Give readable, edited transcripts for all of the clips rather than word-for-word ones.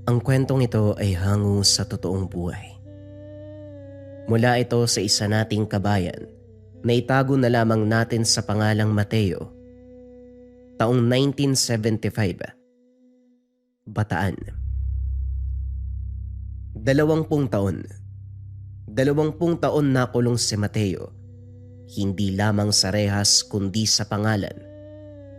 Ang kwentong ito ay hango sa totoong buhay. Mula ito sa isa nating kabayan na itago na lamang natin sa pangalang Mateo, taong 1975, Bataan. 20 taon. 20 taon na kulong si Mateo, hindi lamang sa rehas kundi sa pangalan,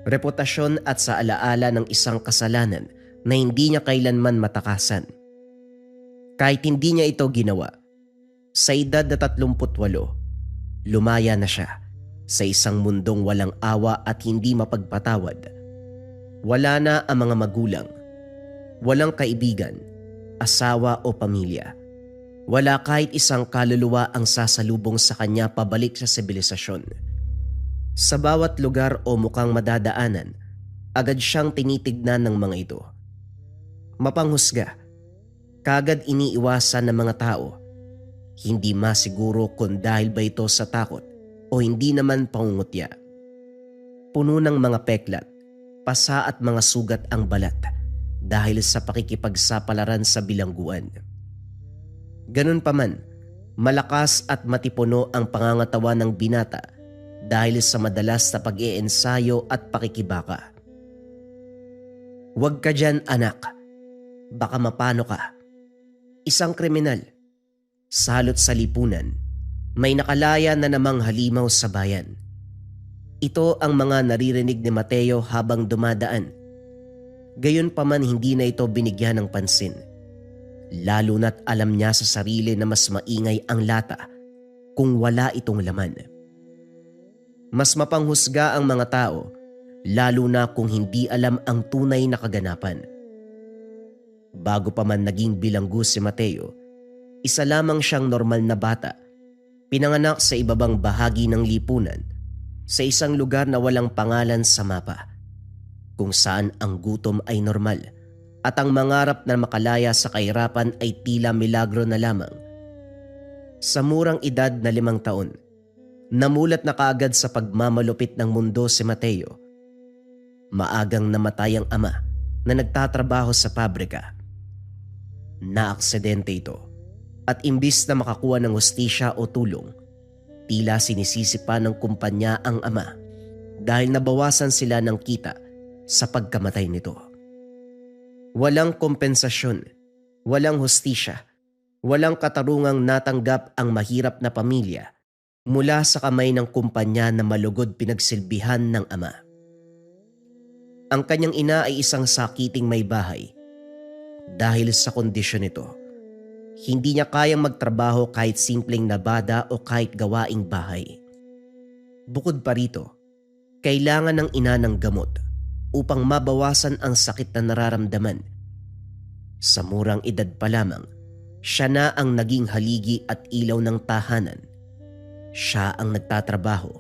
reputasyon at sa alaala ng isang kasalanan na hindi niya kailanman matakasan. Kahit hindi niya ito ginawa, sa edad na 38, lumaya na siya sa isang mundong walang awa at hindi mapagpatawad. Wala na ang mga magulang, walang kaibigan, asawa o pamilya. Wala kahit isang kaluluwa ang sasalubong sa kanya pabalik sa sibilisasyon. Sa bawat lugar o mukhang madadaanan, agad siyang tinitignan ng mga ito. Mapanghusga, kagad iniiwasan ng mga tao. Hindi masiguro kung dahil ba ito sa takot o hindi naman pangungutya. Puno ng mga peklat, pasa at mga sugat ang balat dahil sa pakikipagsapalaran sa bilangguan. Ganun pa man, malakas at matipuno ang pangangatawan ng binata dahil sa madalas na pag-iensayo at pakikibaka. Huwag ka dyan, anak. Baka mapano ka. Isang kriminal, salot sa lipunan, may nakalaya na namang halimaw sa bayan. Ito ang mga naririnig ni Mateo habang dumadaan. Gayunpaman hindi na ito binigyan ng pansin. Lalo na't alam niya sa sarili na mas maingay ang lata kung wala itong laman. Mas mapanghusga ang mga tao, lalo na kung hindi alam ang tunay na kaganapan. Bago pa man naging bilanggo si Mateo, isa lamang siyang normal na bata, pinanganak sa ibabang bahagi ng lipunan, sa isang lugar na walang pangalan sa mapa, kung saan ang gutom ay normal at ang mangarap na makalaya sa kahirapan ay tila milagro na lamang. Sa murang edad na 5 taon, namulat na kaagad sa pagmamalupit ng mundo si Mateo. Maagang namatay ang ama na nagtatrabaho sa pabrika. Naaksidente ito at imbis na makakuha ng hustisya o tulong, tila sinisisi pa ng kumpanya ang ama dahil nabawasan sila ng kita sa pagkamatay nito. Walang kompensasyon, walang hustisya, walang katarungang natanggap ang mahirap na pamilya mula sa kamay ng kumpanya na malugod pinagsilbihan ng ama. Ang kanyang ina ay isang sakiting may bahay. Dahil sa kondisyon nito, hindi niya kayang magtrabaho kahit simpleng nabada o kahit gawaing bahay. Bukod pa rito, kailangan ng ina ng gamot upang mabawasan ang sakit na nararamdaman. Sa murang edad pa lamang, siya na ang naging haligi at ilaw ng tahanan. Siya ang nagtatrabaho,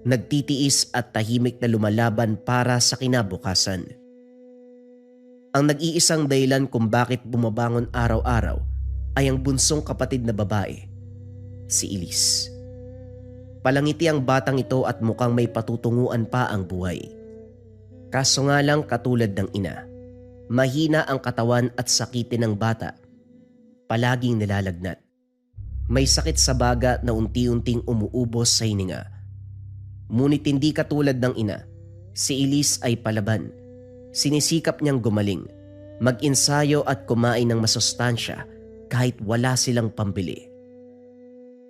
nagtitiis at tahimik na lumalaban para sa kinabukasan. Ang nag-iisang dahilan kung bakit bumabangon araw-araw ay ang bunsong kapatid na babae, si Elise. Palangiti ang batang ito at mukhang may patutunguan pa ang buhay. Kaso nga lang katulad ng ina, mahina ang katawan at sakitin ng bata. Palaging nilalagnat. May sakit sa baga na unti-unting umuubos sa hininga. Ngunit hindi katulad ng ina, si Elise ay palaban. Sinisikap niyang gumaling, mag-ensayo at kumain ng masustansya kahit wala silang pambili.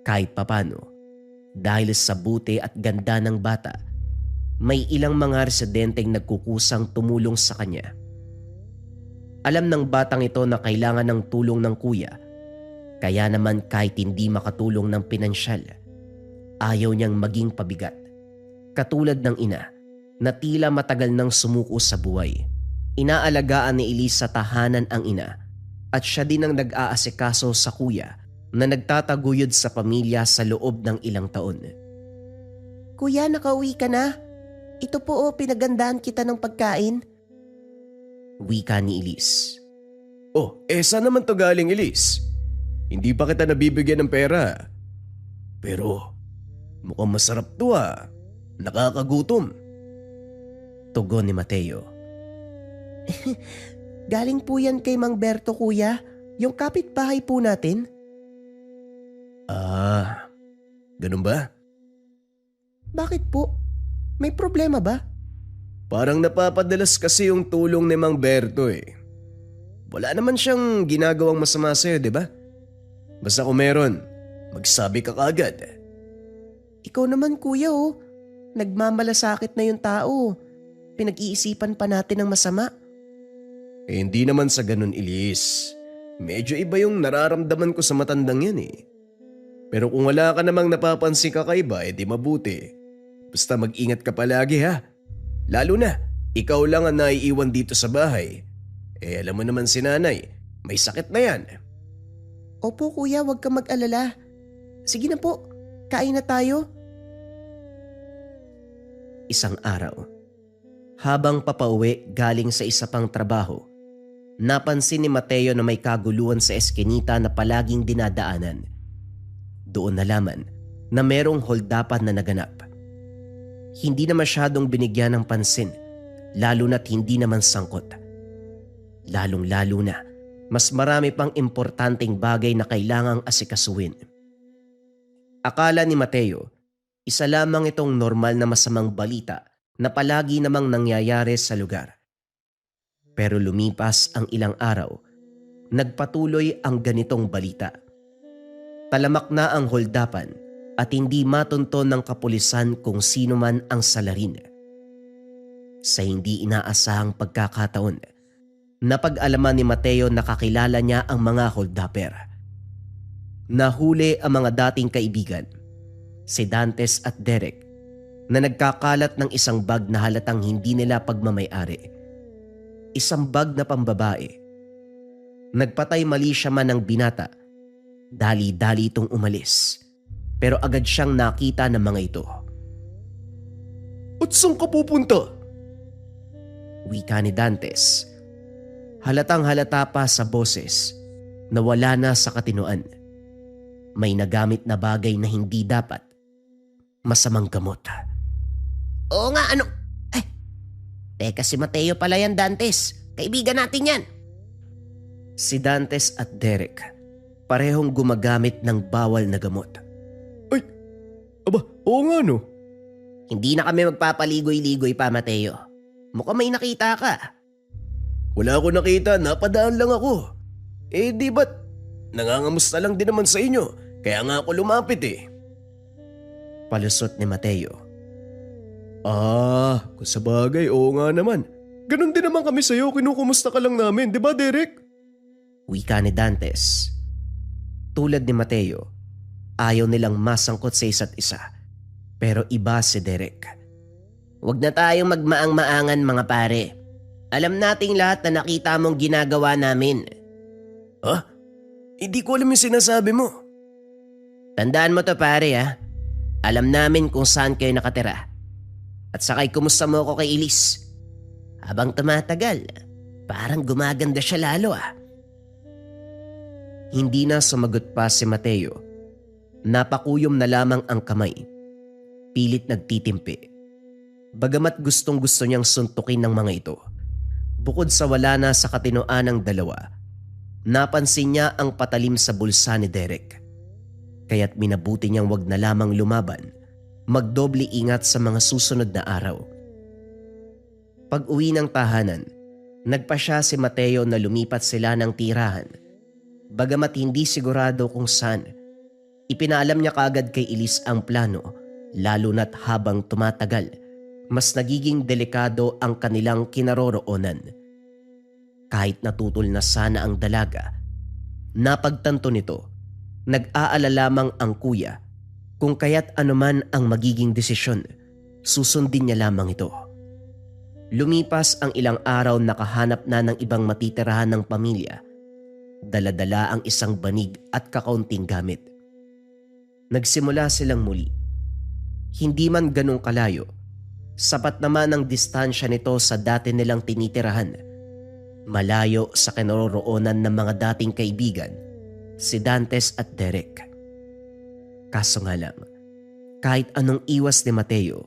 Kahit papano, dahil sa buti at ganda ng bata, may ilang mga residenteng nagkukusang tumulong sa kanya. Alam ng batang ito na kailangan ng tulong ng kuya, kaya naman kahit hindi makatulong ng pinansyal, ayaw niyang maging pabigat. Katulad ng ina, na tila matagal nang sumuko sa buhay. Inaalagaan ni Elise sa tahanan ang ina at siya din ang nag-aasikaso sa kuya na nagtataguyod sa pamilya sa loob ng ilang taon. Kuya, nakauwi ka na? Ito po pinagandaan kita ng pagkain. Wika ni Elise. Oh, saan naman to galing, Elise? Hindi pa kita nabibigyan ng pera. Pero mukhang masarap to Nakakagutom. Tugon ni Mateo. Galing po yan kay Mang Berto, kuya. Yung kapitbahay po natin. Ah, ganun ba? Bakit po? May problema ba? Parang napapadalas kasi yung tulong ni Mang Berto eh. Wala naman siyang ginagawang masama sa'yo, di ba? Basta kung meron, magsabi ka kaagad. Ikaw naman, kuya, oh. Nagmamalasakit na yung tao. Pinag-iisipan pa natin ng masama. Eh hindi naman sa ganun, Elise. Medyo iba yung nararamdaman ko sa matandang yan eh. Pero kung wala ka namang napapansin kakaiba, eh di mabuti. Basta mag-ingat ka palagi ha. Lalo na, ikaw lang ang naiiwan dito sa bahay. Eh alam mo naman si nanay, may sakit na yan. Opo, kuya, huwag kang mag-alala. Sige na po, kain na tayo. Isang araw, habang papauwi galing sa isa pang trabaho, napansin ni Mateo na may kaguluhan sa eskinita na palaging dinadaanan. Doon nalaman na merong holdapan na naganap. Hindi na masyadong binigyan ng pansin, lalo na't hindi naman sangkot. Lalong-lalo na, mas marami pang importanteng bagay na kailangang asikasuhin. Akala ni Mateo, isa lamang itong normal na masamang balita na palagi namang nangyayari sa lugar. Pero lumipas ang ilang araw, nagpatuloy ang ganitong balita. Talamak na ang holdapan at hindi matunton ng kapulisan kung sino man ang salarin. Sa hindi inaasahang pagkakataon, napag-alaman ni Mateo na kakilala niya ang mga holdapper. Nahuli ang mga dating kaibigan, si Dantes at Derek, na nagkakalat ng isang bag na halatang hindi nila pagmamay-ari. Isang bag na pambabae. Nagpatay mali siya man ng binata. Dali-dali itong umalis. Pero agad siyang nakita ng mga ito. At saan ka pupunta? Wika ni Dantes. Halatang halata pa sa boses na wala na sa katinoan. May nagamit na bagay na hindi dapat. Masamang gamot. Oo nga, ano? Ay, teka, si Mateo pala yan, Dantes. Kaibigan natin yan. Si Dantes at Derek parehong gumagamit ng bawal na gamot. Ay, aba, oo nga no. Hindi na kami magpapaligoy-ligoy pa, Mateo. Mukhang may nakita ka. Wala ako nakita, napadaan lang ako. Eh di ba't nangangamusta lang din naman sa inyo, kaya nga ako lumapit eh. Palusot ni Mateo. Ah, kung sa bagay, oo nga naman. Ganon din naman kami sa'yo, kinukumusta ka lang namin, di ba Derek? Wika ni Dantes. Tulad ni Mateo, ayaw nilang masangkot sa isa't isa. Pero iba si Derek. Huwag na tayong magmaang-maangan, mga pare. Alam nating lahat na nakita mong ginagawa namin. Ha? Hindi ko alam yung sinasabi mo. Tandaan mo to, pare, ha? Alam namin kung saan kayo nakatira. At sakay kumusta mo ako kay Elise. Habang tumatagal, parang gumaganda siya lalo, ah. Hindi na sumagot pa si Mateo. Napakuyom na lamang ang kamay. Pilit nagtitimpi. Bagamat gustong-gusto niyang suntukin ng mga ito. Bukod sa wala na sa katinoan ng dalawa, napansin niya ang patalim sa bulsa ni Derek. Kaya't minabuti niyang wag na lamang lumaban, magdoble ingat sa mga susunod na araw. Pag-uwi ng tahanan, nagpasya si Mateo na lumipat sila ng tirahan. Bagamat hindi sigurado kung saan, ipinaalam niya kaagad kay Elise ang plano, lalo na't habang tumatagal, mas nagiging delikado ang kanilang kinaroroonan. Kahit natutol na sana ang dalaga, napagtanto nito, nag-aalala lamang ang kuya kung kaya't anuman ang magiging desisyon, susundin niya lamang ito. Lumipas ang ilang araw, nakahanap na ng ibang matitirahan ng pamilya. Dala-dala ang isang banig at kakaunting gamit. Nagsimula silang muli. Hindi man ganong kalayo, sapat naman ang distansya nito sa dati nilang tinitirahan. Malayo sa kinaroroonan ng mga dating kaibigan, si Dantes at Derek. Kaso nga lang, kahit anong iwas ni Mateo,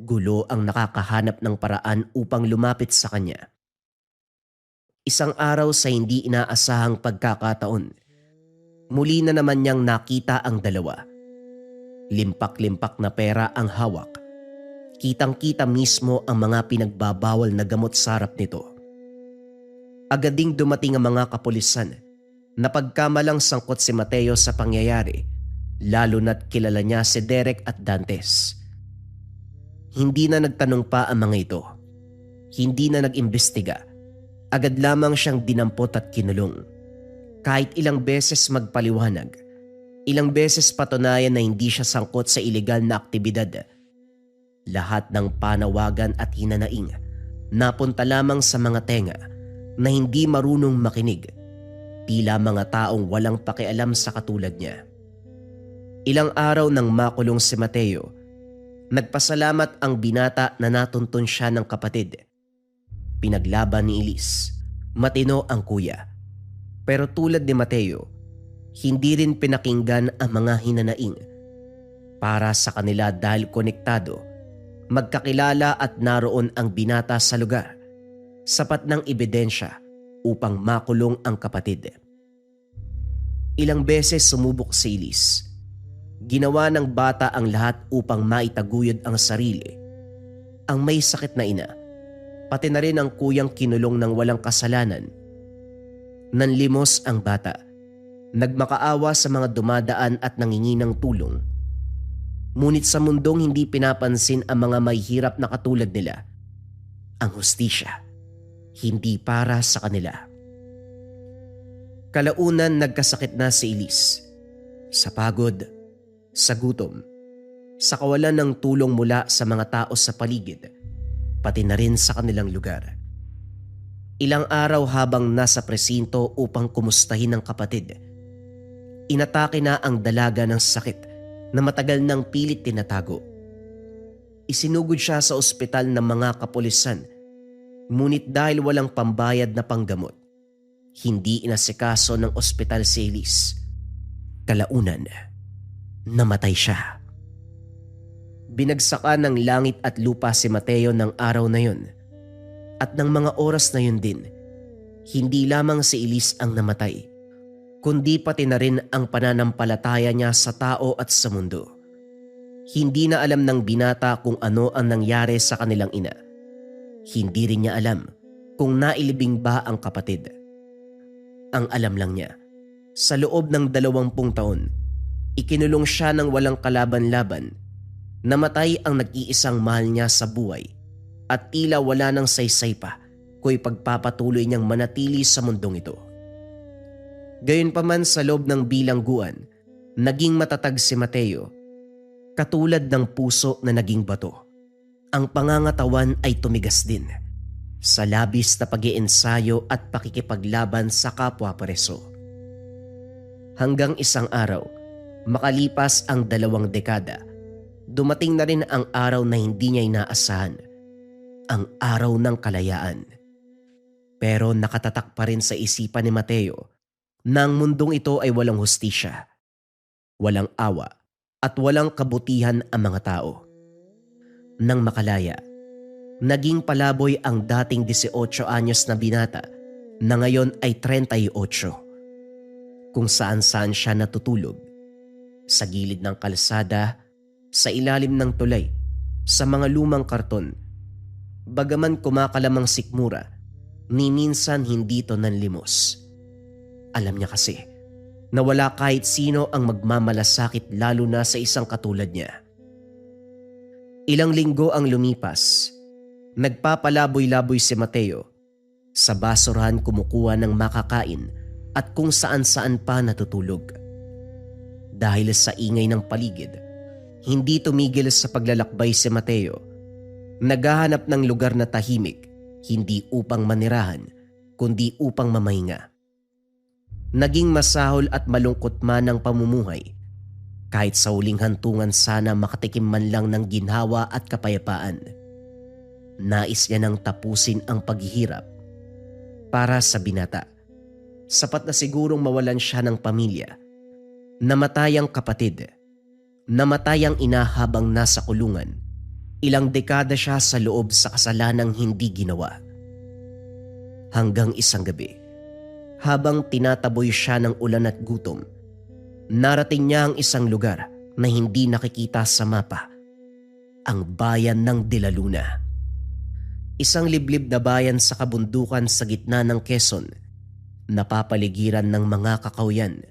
gulo ang nakakahanap ng paraan upang lumapit sa kanya. Isang araw sa hindi inaasahang pagkakataon, muli na naman niyang nakita ang dalawa. Limpak-limpak na pera ang hawak. Kitang-kita mismo ang mga pinagbabawal na gamot sa harap nito. Agad ding dumating ang mga kapulisan na pagkamalang sangkot si Mateo sa pangyayari, lalo na't kilala niya si Derek at Dantes. Hindi na nagtanong pa ang mga ito. Hindi na nag-imbestiga. Agad lamang siyang dinampot at kinulong. Kahit ilang beses magpaliwanag, ilang beses patunayan na hindi siya sangkot sa ilegal na aktibidad, lahat ng panawagan at hinanaing napunta lamang sa mga tenga na hindi marunong makinig, tila mga taong walang pakialam sa katulad niya. Ilang araw nang makulong si Mateo, nagpasalamat ang binata na natuntun siya ng kapatid. Pinaglaban ni Elise, matino ang kuya. Pero tulad ni Mateo, hindi rin pinakinggan ang mga hinanaing. Para sa kanila dahil konektado, magkakilala at naroon ang binata sa lugar, sapat ng ebidensya upang makulong ang kapatid. Ilang beses sumubok si Elise. Ginawa ng bata ang lahat upang maitaguyod ang sarili. Ang may sakit na ina, pati na rin ang kuyang kinulong ng walang kasalanan. Nanlimos ang bata, nagmakaawa sa mga dumadaan at nangingi ng tulong. Ngunit sa mundong hindi pinapansin ang mga may hirap na katulad nila, ang hustisya hindi para sa kanila. Kalaunan nagkasakit na si Elise. Sa pagod, sa gutom, sa kawalan ng tulong mula sa mga tao sa paligid, pati na rin sa kanilang lugar. Ilang araw habang nasa presinto upang kumustahin ang kapatid, inatake na ang dalaga ng sakit na matagal nang pilit tinatago. Isinugod siya sa ospital ng mga kapulisan, ngunit dahil walang pambayad na panggamot, hindi inasikaso ng ospital si Elise. Kalaunan, namatay siya. Binagsakan ng langit at lupa si Mateo ng araw na yun. At ng mga oras na yun din, hindi lamang si Elise ang namatay, kundi pati na rin ang pananampalataya niya sa tao at sa mundo. Hindi na alam ng binata kung ano ang nangyari sa kanilang ina. Hindi rin niya alam kung nailibing ba ang kapatid. Ang alam lang niya, sa loob ng 20 taon, ikinulong siya ng walang kalaban-laban. Namatay ang nag-iisang mahal niya sa buhay at tila wala nang saysay pa kung pagpapatuloy niyang manatili sa mundong ito. Gayunpaman sa loob ng bilangguan, naging matatag si Mateo, katulad ng puso na naging bato. Ang pangangatawan ay tumigas din sa labis na pag-iensayo at pakikipaglaban sa kapwa preso. Hanggang isang araw, makalipas ang 2 dekada, dumating na rin ang araw na hindi niya inaasahan, ang araw ng kalayaan. Pero nakatatak pa rin sa isipan ni Mateo na ang mundong ito ay walang hustisya, walang awa at walang kabutihan ang mga tao. Nang makalaya, naging palaboy ang dating 18 anyos na binata na ngayon ay 38. Kung saan-saan siya natutulog, sa gilid ng kalsada, sa ilalim ng tulay, sa mga lumang karton. Bagaman kumakalamang sikmura, ni minsan hindi to nanlimos. Alam niya kasi na wala kahit sino ang magmamalasakit lalo na sa isang katulad niya. Ilang linggo ang lumipas. Nagpapalaboy-laboy si Mateo. Sa basurahan kumukuha ng makakain at kung saan-saan pa natutulog. Dahil sa ingay ng paligid, hindi tumigil sa paglalakbay si Mateo. Naghahanap ng lugar na tahimik, hindi upang manirahan, kundi upang mamahinga. Naging masahol at malungkot man ang pamumuhay. Kahit sa huling hantungan sana makatikim man lang ng ginhawa at kapayapaan. Nais niya nang tapusin ang paghihirap. Para sa binata, sapat na sigurong mawalan siya ng pamilya. Namatay ang kapatid. Namatay ang ina habang nasa kulungan. Ilang dekada siya sa loob sa kasalanang hindi ginawa. Hanggang isang gabi, habang tinataboy siya ng ulan at gutom, narating niya ang isang lugar na hindi nakikita sa mapa, ang bayan ng De La Luna. Isang liblib na bayan sa kabundukan sa gitna ng Quezon, napapaligiran ng mga kakawyan,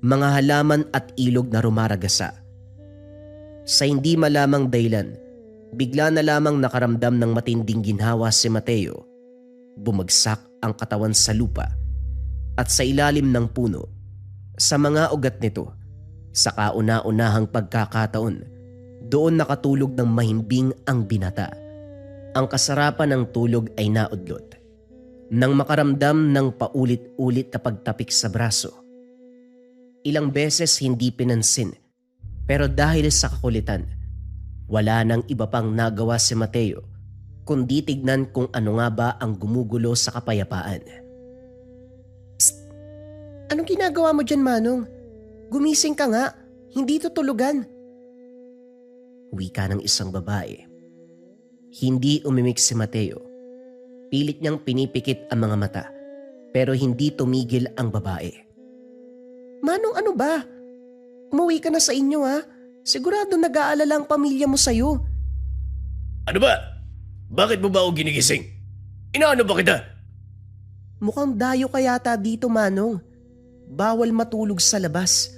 mga halaman at ilog na rumaragasa. Sa hindi malamang dahilan, bigla na lamang nakaramdam ng matinding ginhawa si Mateo. Bumagsak ang katawan sa lupa at sa ilalim ng puno. Sa mga ugat nito, sa kauna-unahang pagkakataon, doon nakatulog ng mahimbing ang binata. Ang kasarapan ng tulog ay naudlot nang makaramdam ng paulit-ulit na pagtapik sa braso. Ilang beses hindi pinansin, pero dahil sa kakulitan, wala nang iba pang nagawa si Mateo kundi tignan kung ano nga ba ang gumugulo sa kapayapaan. Psst! Anong ginagawa mo dyan, Manong? Gumising ka nga, hindi tutulugan. Wika ng isang babae. Hindi umimik si Mateo. Pilit niyang pinipikit ang mga mata, pero hindi tumigil ang babae. Manong, ano ba? Umuwi ka na sa inyo, ha? Sigurado nag-aalala ang pamilya mo sa'yo. Ano ba? Bakit mo ba ako ginigising? Inaano ba kita? Mukhang dayo ka yata dito, Manong. Bawal matulog sa labas.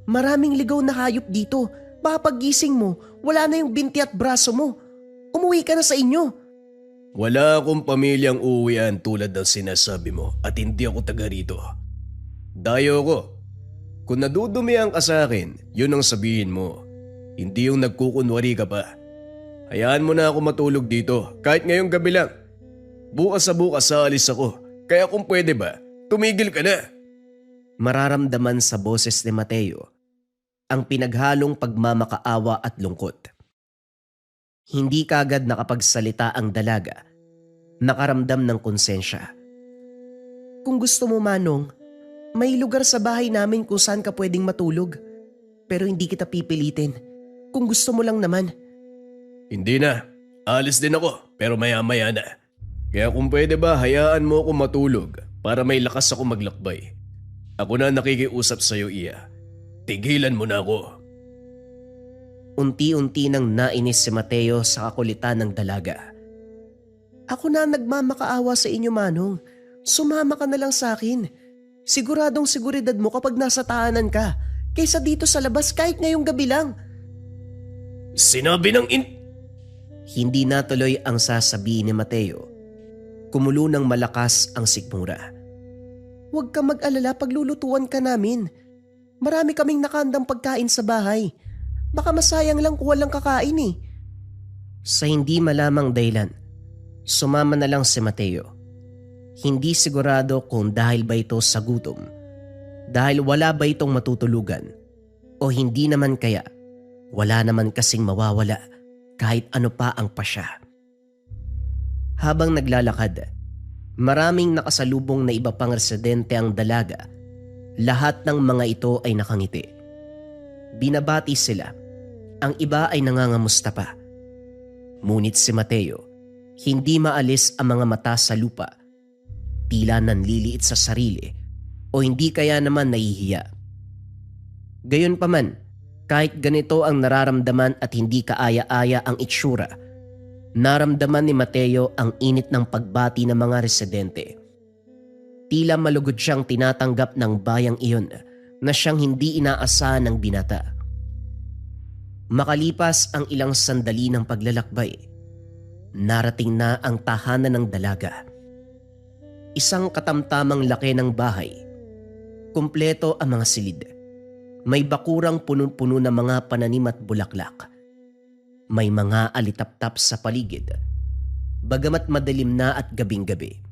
Maraming ligaw na hayop dito. Baka paggising mo, wala na yung binti at braso mo. Umuwi ka na sa inyo. Wala akong pamilyang uuwian tulad ng sinasabi mo at hindi ako taga rito. Dayo ko. Kung nadudumihan ka sa akin, yun ang sabihin mo. Hindi yung nagkukunwari ka pa. Hayaan mo na ako matulog dito kahit ngayong gabi lang. Bukas sa bukas aalis ako. Kaya kung pwede ba, tumigil ka na. Mararamdaman sa boses ni Mateo ang pinaghalong pagmamakaawa at lungkot. Hindi kaagad nakapagsalita ang dalaga. Nakaramdam ng konsensya. Kung gusto mo, Manong, may lugar sa bahay namin kung saan ka pwedeng matulog. Pero hindi kita pipilitin. Kung gusto mo lang naman. Hindi na. Alis din ako pero maya-maya na. Kaya kung pwede ba hayaan mo ako matulog para may lakas ako maglakbay. Ako na nakikiusap sa'yo, Iya. Tigilan mo na ako. Unti-unti nang nainis si Mateo sa kakulitan ng dalaga. Ako na nagmamakaawa sa inyo, Manong. Sumama ka na lang sa akin. Siguradong seguridad mo kapag nasa tahanan ka kaysa dito sa labas kahit ngayong gabi lang. Sinabi ng Hindi natuloy ang sasabihin ni Mateo. Kumulo ng malakas ang sikmura. Huwag ka mag-alala, paglulutuan ka namin. Marami kaming nakandang pagkain sa bahay. Baka masayang lang kung walang kakain eh. Sa hindi malamang dahilan, sumama na lang si Mateo. Hindi sigurado kung dahil ba ito sa gutom, dahil wala ba itong matutulugan, o hindi naman kaya wala naman kasing mawawala kahit ano pa ang pasya. Habang naglalakad, maraming nakasalubong na iba pang residente ang dalaga. Lahat ng mga ito ay nakangiti. Binabati sila. Ang iba ay nangangamusta pa. Ngunit si Mateo, hindi maalis ang mga mata sa lupa. Tila nanliliit sa sarili o hindi kaya naman nahihiya. Gayunpaman, kahit ganito ang nararamdaman at hindi kaaya-aya ang itsura, naramdaman ni Mateo ang init ng pagbati ng mga residente. Tila malugod siyang tinatanggap ng bayang iyon na siyang hindi inaasahan ng binata. Makalipas ang ilang sandali ng paglalakbay, narating na ang tahanan ng dalaga. Isang katamtamang laki ng bahay. Kumpleto ang mga silid. May bakurang punong-puno ng mga pananim at bulaklak. May mga alitaptap sa paligid. Bagamat madilim na at gabing-gabi,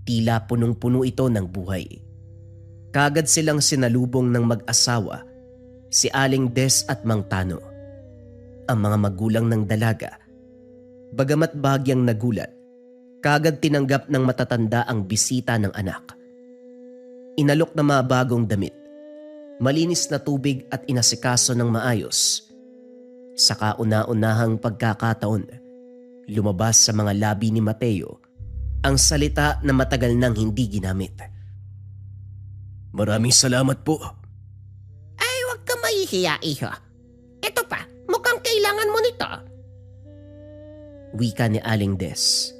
tila punong-puno ito ng buhay. Kagad silang sinalubong ng mag-asawa, si Aling Des at Mang Tano. Ang mga magulang ng dalaga, bagamat bahagyang nagulat, kagad tinanggap ng matatanda ang bisita ng anak. Inalok na mga bagong damit, malinis na tubig at inasikaso ng maayos. Sa kauna-unahang pagkakataon, lumabas sa mga labi ni Mateo ang salita na matagal nang hindi ginamit. Maraming salamat po. Ay, huwag ka mahihiya, iho. Ito pa, mukhang kailangan mo nito. Wika ni Aling Des.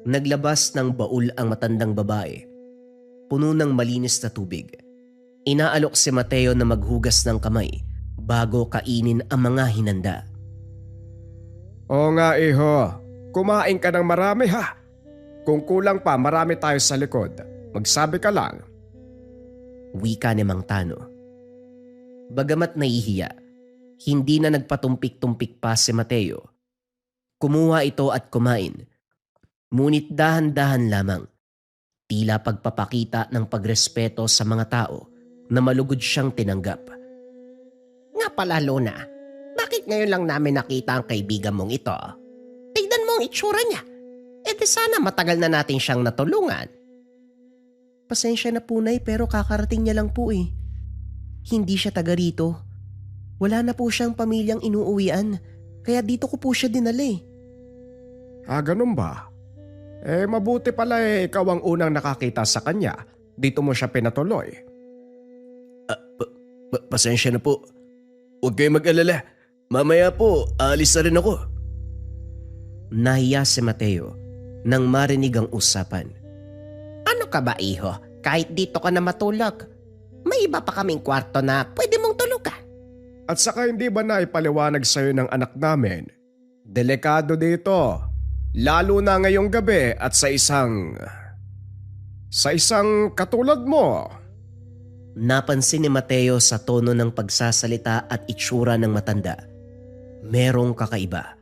Naglabas ng baul ang matandang babae, puno ng malinis na tubig. Inaalok si Mateo na maghugas ng kamay bago kainin ang mga hinanda. Oo nga iho, kumain ka ng marami ha. Kung kulang pa marami tayo sa likod, magsabi ka lang. Wika ni Mang Tano. Bagamat nahihiya, hindi na nagpatumpik-tumpik pa si Mateo. Kumuha ito at kumain. Ngunit dahan-dahan lamang, tila pagpapakita ng pagrespeto sa mga tao na malugod siyang tinanggap. Nga pala, Luna, bakit ngayon lang namin nakita ang kaibigan mong ito? Tignan mo ang itsura niya. E di sana matagal na natin siyang natulungan. Pasensya na po, Nay, pero kakarating niya lang po eh. Hindi siya taga rito. Wala na po siyang pamilyang inuuwian, kaya dito ko po siya dinala eh. Ganun ba? Mabuti pala ikaw ang unang nakakita sa kanya. Dito mo siya pinatuloy. Pasensya na po. Huwag kayo mag-alala. Mamaya po, alis na rin ako. Nahiya si Mateo nang marinig ang usapan. Ano ka ba, iho? Kahit dito ka na matulog. May iba pa kaming kwarto na pwede mong tulugan. At saka hindi ba na ipaliwanag sa'yo ng anak namin? Delikado dito. Lalo na ngayong gabi at sa isang katulad mo. Napansin ni Mateo sa tono ng pagsasalita at itsura ng matanda. Merong kakaiba.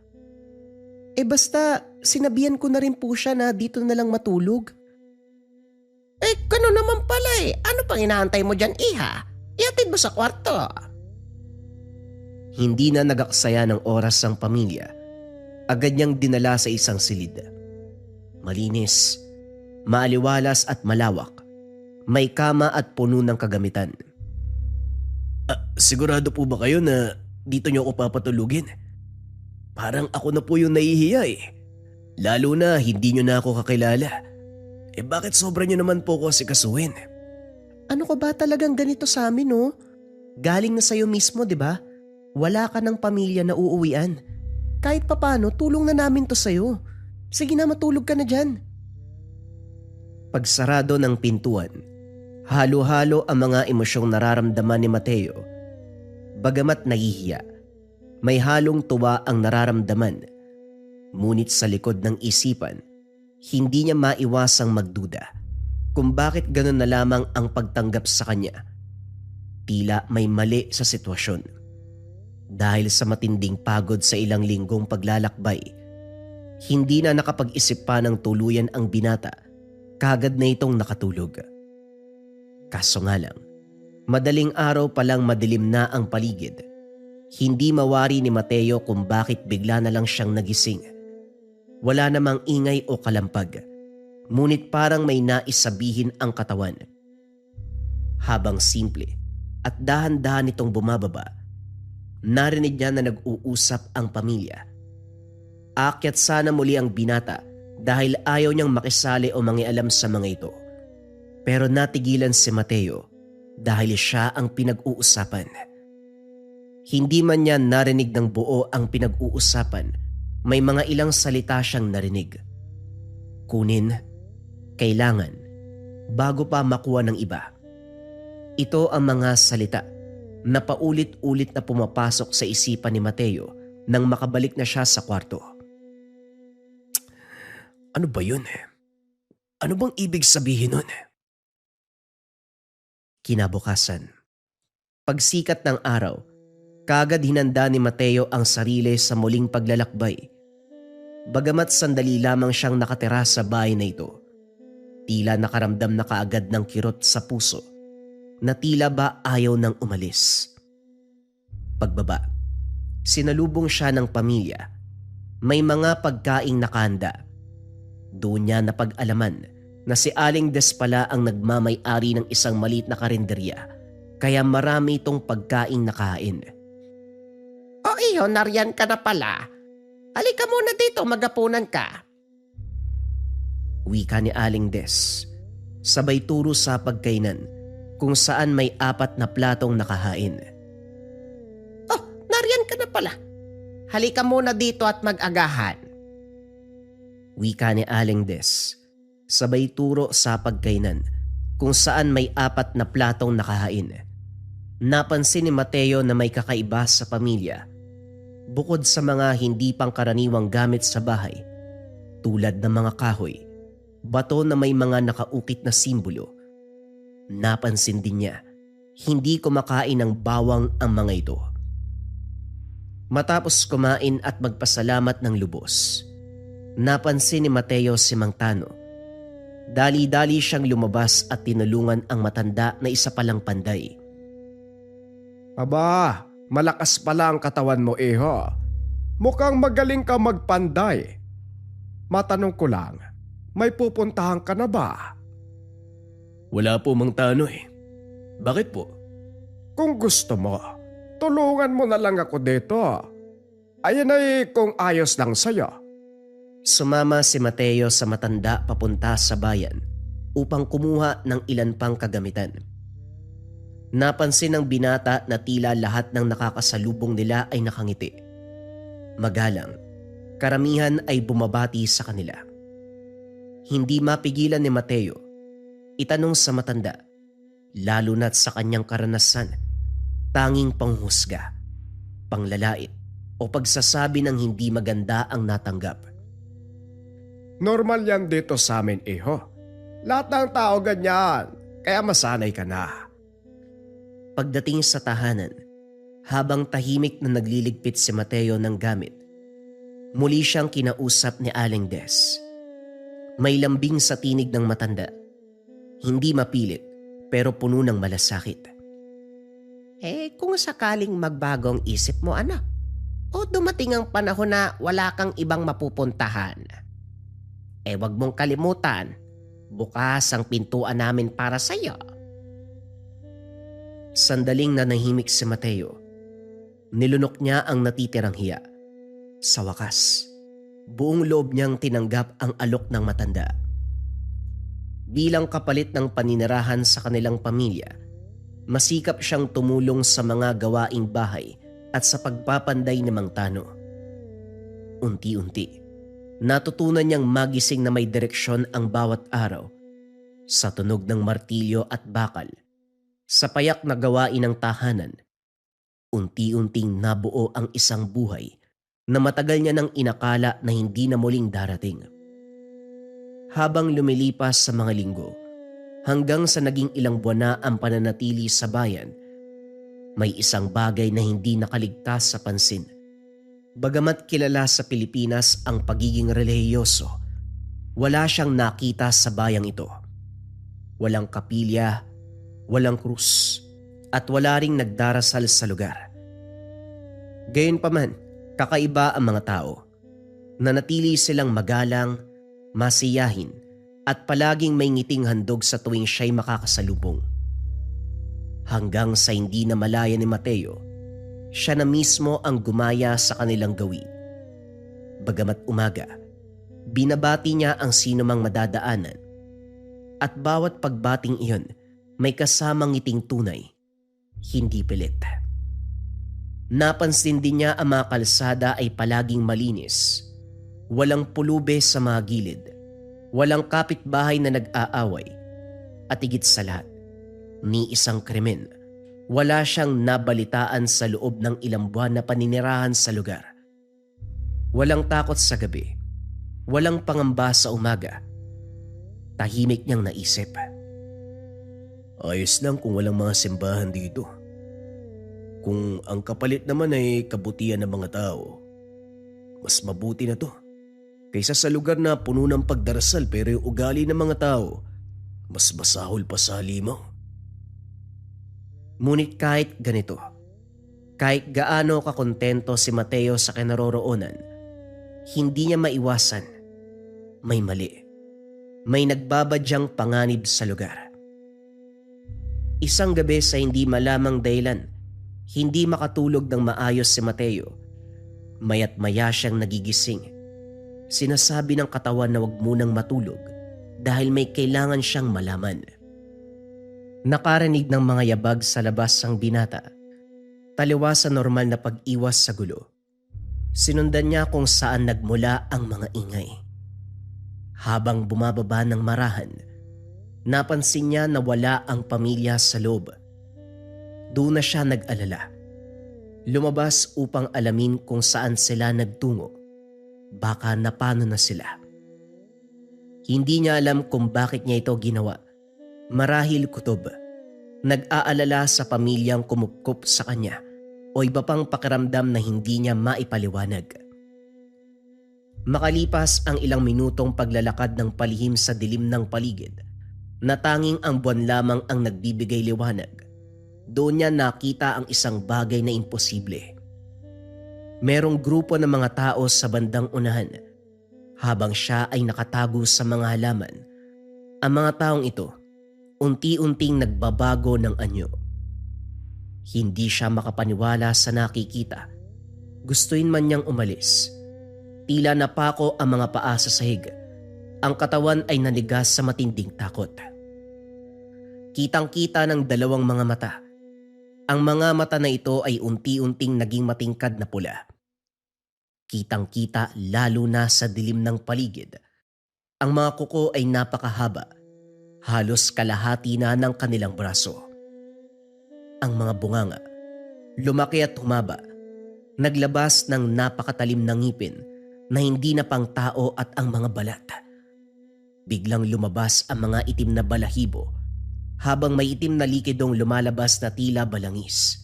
Basta sinabihan ko na rin po siya na dito na lang matulog. Gano'n naman pala eh. Ano pang inaantay mo dyan, iha? Ihatid mo sa kwarto. Hindi na nagaksaya ng oras ang pamilya. Agad niyang dinala sa isang silid. Malinis, maaliwalas at malawak. May kama at puno ng kagamitan. Sigurado po ba kayo na dito niyo ako papatulugin? Parang ako na po yung nahihiya eh. Lalo na hindi niyo na ako kakilala. Bakit sobra niyo naman po ako asikasuhin? Ano ka ba talagang ganito sa amin, no? Galing na sa'yo mismo, di ba? Wala ka ng pamilya na uuwian. Kahit papano, tulong na namin to sa'yo. Sige na, matulog ka na dyan. Pagsarado ng pintuan, halo-halo ang mga emosyong nararamdaman ni Mateo. Bagamat nahihiya, may halong tuwa ang nararamdaman. Ngunit sa likod ng isipan, hindi niya maiwasang magduda kung bakit gano'n na lamang ang pagtanggap sa kanya. Tila may mali sa sitwasyon. Dahil sa matinding pagod sa ilang linggong paglalakbay, hindi na nakapag-isip pa ng tuluyan ang binata, kagad na itong nakatulog. Kaso nga lang, madaling araw palang madilim na ang paligid. Hindi mawari ni Mateo kung bakit bigla na lang siyang nagising. Wala namang ingay o kalampag, ngunit parang may nais sabihin ang katawan. Habang simple at dahan-dahan itong bumababa, narinig niya na nag-uusap ang pamilya. Aakyat sana muli ang binata dahil ayaw niyang makisali o mangialam sa mga ito. Pero natigilan si Mateo dahil siya ang pinag-uusapan. Hindi man niya narinig ng buo ang pinag-uusapan, may mga ilang salita siyang narinig. Kunin, kailangan, bago pa makuha ng iba. Ito ang mga salita na paulit-ulit na pumapasok sa isipan ni Mateo nang makabalik na siya sa kwarto. Ano ba yun? Ano bang ibig sabihin nun? Kinabukasan, pagsikat ng araw, kagad hinanda ni Mateo ang sarili sa muling paglalakbay. Bagamat sandali lamang siyang nakatira sa bahay na ito, tila nakaramdam na kaagad ng kirot sa puso na tila ba ayaw nang umalis. Pagbaba, sinalubong siya ng pamilya. May mga pagkaing nakahanda. Doon niya napag-alaman na si Aling Des pala ang nagmamay-ari ng isang maliit na karinderya, kaya marami itong pagkaing nakain. O iho, nariyan ka na pala. Halika muna dito, magapunan ka. Wika ni Aling Des, sabay turo sa pagkainan kung saan may 4 na platong nakahain. Oh, nariyan ka na pala. Halika muna dito at mag-agahan. Wika ni Aling Des, sabay turo sa pagkainan kung saan may 4 na platong nakahain. Napansin ni Mateo na may kakaiba sa pamilya. Bukod sa mga hindi pangkaraniwang gamit sa bahay, tulad ng mga kahoy, bato na may mga nakaukit na simbolo, napansin din niya hindi kumakain ng bawang ang mga ito. Matapos kumain at magpasalamat ng lubos, napansin ni Mateo si Mang Tano. Dali-dali siyang lumabas at tinulungan ang matanda na isa palang panday. Aba, malakas pala ang katawan mo, iho. Mukhang magaling ka magpanday. Matanong ko lang, may pupuntahan ka na ba? Wala po, Mang Tano eh. Bakit po? Kung gusto mo, tulungan mo na lang ako dito. Ayan ay kung ayos lang sa'yo. Sumama si Mateo sa matanda papunta sa bayan upang kumuha ng ilan pang kagamitan. Napansin ng binata na tila lahat ng nakakasalubong nila ay nakangiti. Magalang, karamihan ay bumabati sa kanila. Hindi mapigilan ni Mateo itanong sa matanda, lalo na't sa kanyang karanasan, tanging panghusga, panglalait o pagsasabi ng hindi maganda ang natanggap. Normal yan dito sa amin, iho. Lahat ng tao ganyan, kaya masanay ka na. Pagdating sa tahanan, habang tahimik na nagliligpit si Mateo ng gamit, muli siyang kinausap ni Aling Des. May lambing sa tinig ng matanda. Hindi mapilit pero puno ng malasakit. Kung sakaling magbago ang isip mo, anak, o dumating ang panahon na wala kang ibang mapupuntahan, wag mong kalimutan, bukas ang pintuan namin para sa'yo. Sandaling nanahimik si Mateo. Nilunok niya ang natitirang hiya. Sa wakas, buong loob niyang tinanggap ang alok ng matanda. Bilang kapalit ng paninirahan sa kanilang pamilya, masikap siyang tumulong sa mga gawaing bahay at sa pagpapanday ni Mang Tano. Unti-unti, natutunan niyang magising na may direksyon ang bawat araw sa tunog ng martilyo at bakal. Sa payak na gawain ng tahanan, unti-unting nabuo ang isang buhay na matagal niya nang inakala na hindi na muling darating. Habang lumilipas sa mga linggo, hanggang sa naging ilang buwan na ang pananatili sa bayan, may isang bagay na hindi nakaligtas sa pansin. Bagamat kilala sa Pilipinas ang pagiging relihiyoso, wala siyang nakita sa bayang ito. Walang kapilya, walang krus, at wala ring nagdarasal sa lugar. Gayunpaman, kakaiba ang mga tao. Nanatili silang magalang, masiyahin, at palaging may ngiting handog sa tuwing siya'y makakasalubong. Hanggang sa hindi na malaya ni Mateo, siya na mismo ang gumaya sa kanilang gawin. Bagamat umaga, binabati niya ang sinumang madadaanan, at bawat pagbating iyon may kasamang ngiting tunay, hindi pilit. Napansin din niya ang mga kalsada ay palaging malinis, walang pulube sa mga gilid, walang kapitbahay na nag-aaway, at higit sa lahat, ni isang krimen, wala siyang nabalitaan sa loob ng ilang buwan na paninirahan sa lugar. Walang takot sa gabi, walang pangamba sa umaga. Tahimik niyang naisip. Ayos lang kung walang mga simbahan dito. Kung ang kapalit naman ay kabutihan ng mga tao, mas mabuti na to. Kaysa sa lugar na puno ng pagdarasal pero yung ugali ng mga tao, mas masahol pa sa halimaw. Ngunit kahit ganito, kahit gaano kakontento si Mateo sa kinaroroonan, hindi niya maiwasan. May mali. May nagbabadyang panganib sa lugar. Isang gabi sa hindi malamang dahilan, hindi makatulog ng maayos si Mateo. Maya't maya siyang nagigising. Sinasabi ng katawan na wag munang matulog dahil may kailangan siyang malaman. Nakarinig ng mga yabag sa labas ang binata. Taliwas sa normal na pag-iwas sa gulo. Sinundan niya kung saan nagmula ang mga ingay. Habang bumababa ng marahan, napansin niya na wala ang pamilya sa loob. Doon na siya nag-alala. Lumabas upang alamin kung saan sila nagtungo. Baka napano na sila. Hindi niya alam kung bakit niya ito ginawa. Marahil kutob. Nag-aalala sa pamilyang kumupkup sa kanya o iba pang pakiramdam na hindi niya maipaliwanag. Makalipas ang ilang minutong paglalakad ng palihim sa dilim ng paligid, na tanging ang buwan lamang ang nagbibigay liwanag, doon niya nakita ang isang bagay na imposible. Merong grupo ng mga tao sa bandang unahan. Habang siya ay nakatago sa mga halaman, ang mga taong ito unti-unting nagbabago ng anyo. Hindi siya makapaniwala sa nakikita. Gustuin man niyang umalis. Tila napako ang mga paa sa sahig. Ang katawan ay nanigas sa matinding takot. Kitang-kita ng dalawang mga mata. Ang mga mata na ito ay unti-unting naging matingkad na pula. Kitang-kita lalo na sa dilim ng paligid. Ang mga kuko ay napakahaba. Halos kalahati na ng kanilang braso. Ang mga bunganga, lumaki at humaba. Naglabas ng napakatalim na ngipin na hindi na pang tao at ang mga balat. Biglang lumabas ang mga itim na balahibo habang may itim na likidong lumalabas na tila balangis.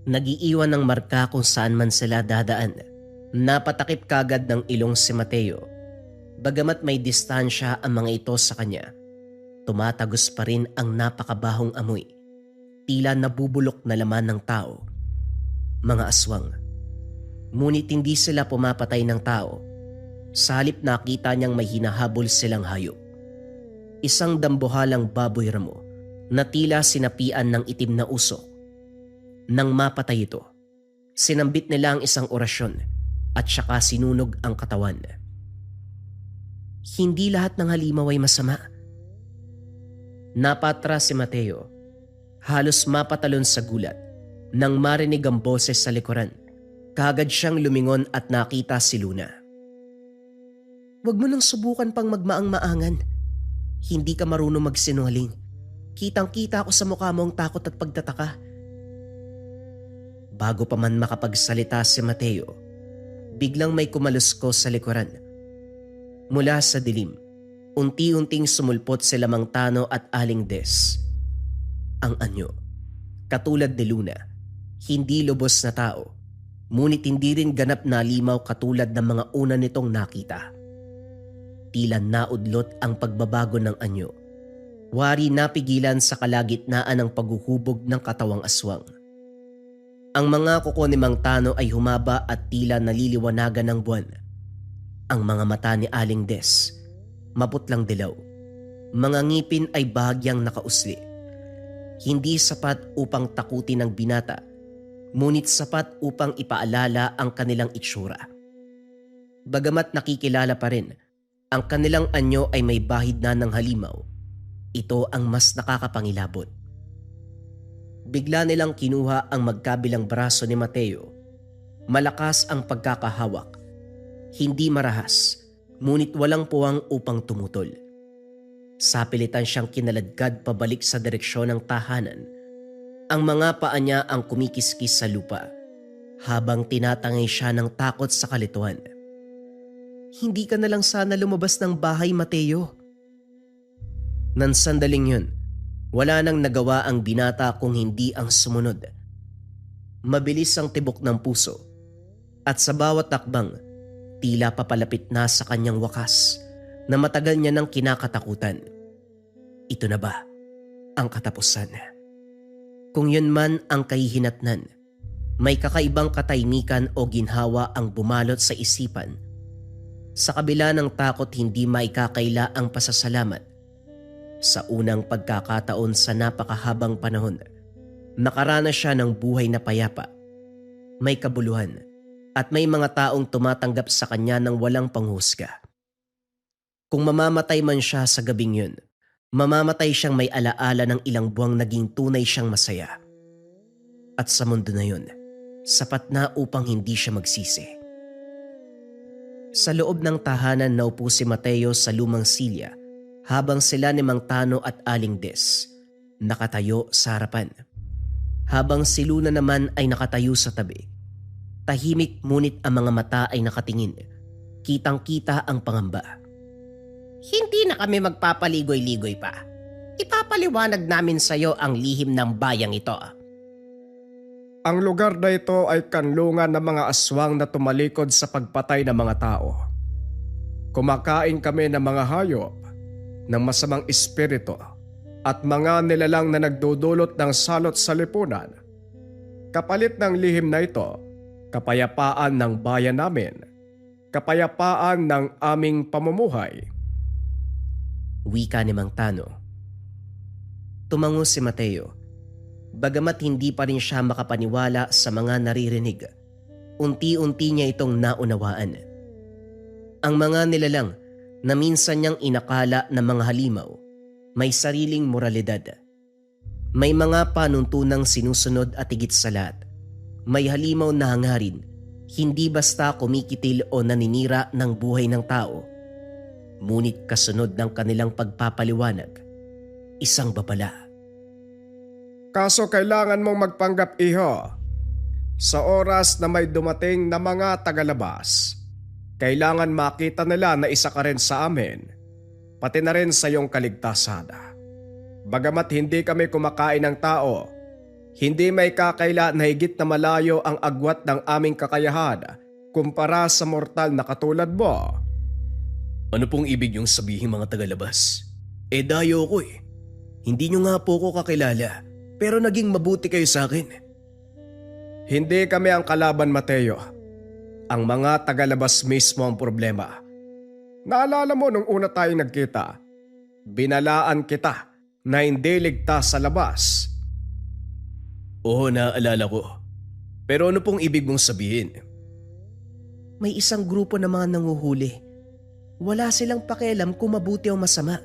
Nagiiwan ng marka kung saan man sila dadaan. Napatakip kagad ng ilong si Mateo. Bagamat may distansya ang mga ito sa kanya, tumatagos pa rin ang napakabahong amoy. Tila nabubulok na laman ng tao. Mga aswang. Ngunit hindi sila pumapatay ng tao. Sa halip nakita niyang may hinahabol silang hayop. Isang dambuhalang baboy ramo na tila sinapian ng itim na usok. Nang mapatay ito, sinambit nila ang isang orasyon at saka sinunog ang katawan. Hindi lahat ng halimaw ay masama. Napatras si Mateo. Halos mapatalon sa gulat nang marinig ang boses sa likuran. Kagad siyang lumingon at nakita si Luna. Huwag mo nang subukan pang magmaang-maangan. Hindi ka marunong magsinungaling. Kitang-kita ko sa mukha mo ang takot at pagtataka. Bago pa man makapagsalita si Mateo, biglang may kumaluskos sa likuran. Mula sa dilim, unti-unting sumulpot si Lamang Tano at Aling Des. Ang anyo, katulad ni Luna, hindi lubos na tao, ngunit hindi rin ganap na limaw katulad ng mga una nitong nakita. Tila naudlot ang pagbabago ng anyo. Wari napigilan sa kalagitnaan ng paghuhubog ng katawang aswang. Ang mga kuko ni Mang Tano ay humaba at tila naliliwanagan ng buwan. Ang mga mata ni Aling Des, maputlang dilaw. Mga ngipin ay bahagyang nakausli. Hindi sapat upang takutin ng binata, ngunit sapat upang ipaalala ang kanilang itsura. Bagamat nakikilala pa rin, ang kanilang anyo ay may bahid na ng halimaw. Ito ang mas nakakapangilabot. Bigla nilang kinuha ang magkabilang braso ni Mateo. Malakas ang pagkakahawak. Hindi marahas, ngunit walang puwang upang tumutol. Sapilitan siyang kinaladkad pabalik sa direksyon ng tahanan. Ang mga paa niya ang kumikiskis sa lupa, habang tinatangay siya ng takot sa kalituan. Hindi ka na lang sana lumabas ng bahay, Mateo. Nang sandaling yun, wala nang nagawa ang binata kung hindi ang sumunod. Mabilis ang tibok ng puso at sa bawat takbang, tila papalapit na sa kanyang wakas na matagal niya nang kinakatakutan. Ito na ba ang katapusan? Kung yun man ang kahihinatnan, may kakaibang katahimikan o ginhawa ang bumalot sa isipan. Sa kabila ng takot, hindi maikakaila ang pasasalamat. Sa unang pagkakataon sa napakahabang panahon, nakaranas siya ng buhay na payapa. May kabuluhan at may mga taong tumatanggap sa kanya ng walang panghusga. Kung mamamatay man siya sa gabing yun, mamamatay siyang may alaala ng ilang buwang naging tunay siyang masaya. At sa mundo na yun, sapat na upang hindi siya magsisi. Sa loob ng tahanan naupo si Mateo sa lumang silya habang sila ni Mang Tano at Aling Des nakatayo sa harapan. Habang si Luna naman ay nakatayo sa tabi. Tahimik ngunit ang mga mata ay nakatingin. Kitang-kita ang pangamba. Hindi na kami magpapaligoy-ligoy pa. Ipapaliwanag namin sa iyo ang lihim ng bayang ito. Ang lugar na ito ay kanlungan ng mga aswang na tumalikod sa pagpatay ng mga tao. Kumakain kami ng mga hayop, ng masamang espiritu, at mga nilalang na nagdudulot ng salot sa lipunan. Kapalit ng lihim na ito, kapayapaan ng bayan namin, kapayapaan ng aming pamumuhay. Wika ni Mang Tano. Tumango si Mateo. Bagamat hindi pa rin siya makapaniwala sa mga naririnig, unti-unti niya itong naunawaan. Ang mga nilalang na minsan niyang inakala na mga halimaw, may sariling moralidad. May mga panuntunang sinusunod at higit sa lahat, may halimaw na hangarin, hindi basta kumikitil o naninira ng buhay ng tao. Ngunit kasunod ng kanilang pagpapaliwanag, isang babala. Kaso kailangan mong magpanggap, iho. Sa oras na may dumating na mga tagalabas, kailangan makita nila na isa ka rin sa amin, pati na rin sa iyong kaligtasan. Bagamat hindi kami kumakain ng tao, hindi may kakaila na higit na malayo ang agwat ng aming kakayahan kumpara sa mortal na katulad mo. Ano pong ibig niyong sabihin mga tagalabas? Dayo ko eh. Hindi niyo nga po ko kakilala, pero naging mabuti kayo sa akin. Hindi kami ang kalaban, Mateo. Ang mga tagalabas mismo ang problema. Naalala mo nung una tayong nagkita, binalaan kita na hindi ligtas sa labas. Oo, naaalala ko. Pero ano pong ibig mong sabihin? May isang grupo ng mga nanguhuli. Wala silang pakialam kung mabuti o masama.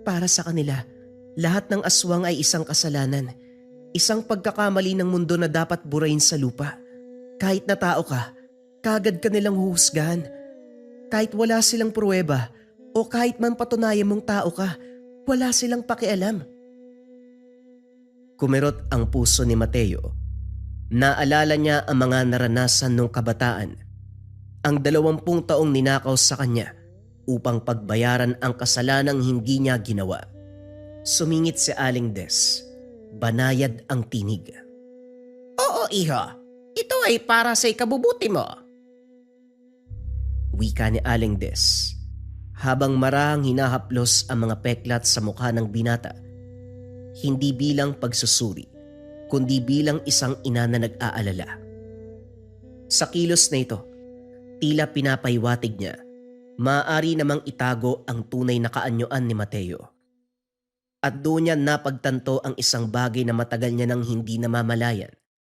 Para sa kanila, lahat ng aswang ay isang kasalanan. Isang pagkakamali ng mundo na dapat burahin sa lupa. Kahit na tao ka, kagad ka nilang huhusgahan. Kahit wala silang pruweba o kahit man patunayan mong tao ka, wala silang pakialam. Kumirot ang puso ni Mateo. Naalala niya ang mga naranasan nung kabataan. Ang 20 taong ninakaw sa kanya upang pagbayaran ang kasalanang hindi niya ginawa. Sumingit si Aling Des. Banayad ang tinig. Oo, iho. Ito ay para sa ikabubuti mo. Wika ni Aling Des. Habang marahang hinahaplos ang mga peklat sa mukha ng binata. Hindi bilang pagsusuri, kundi bilang isang ina na nag-aalala. Sa kilos na ito, tila pinapahiwatig niya, maaari namang itago ang tunay na kaanyuan ni Mateo. At doon niya napagtanto ang isang bagay na matagal niya nang hindi namamalayan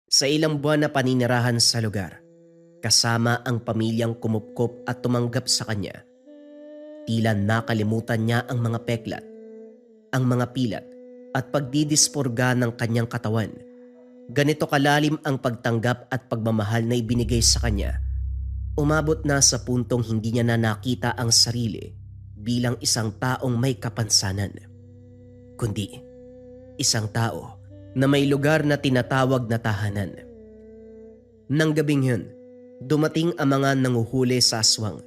sa ilang buwan na paninirahan sa lugar, kasama ang pamilyang kumupkop at tumanggap sa kanya. Tila nakalimutan niya ang mga peklat, ang mga pilat at pagdidispurga ng kanyang katawan. Ganito kalalim ang pagtanggap at pagmamahal na ibinigay sa kanya. Umabot na sa puntong hindi niya na nakita ang sarili bilang isang taong may kapansanan, kundi isang tao na may lugar na tinatawag na tahanan. Nang gabing yun, dumating ang mga nanguhuli sa aswang.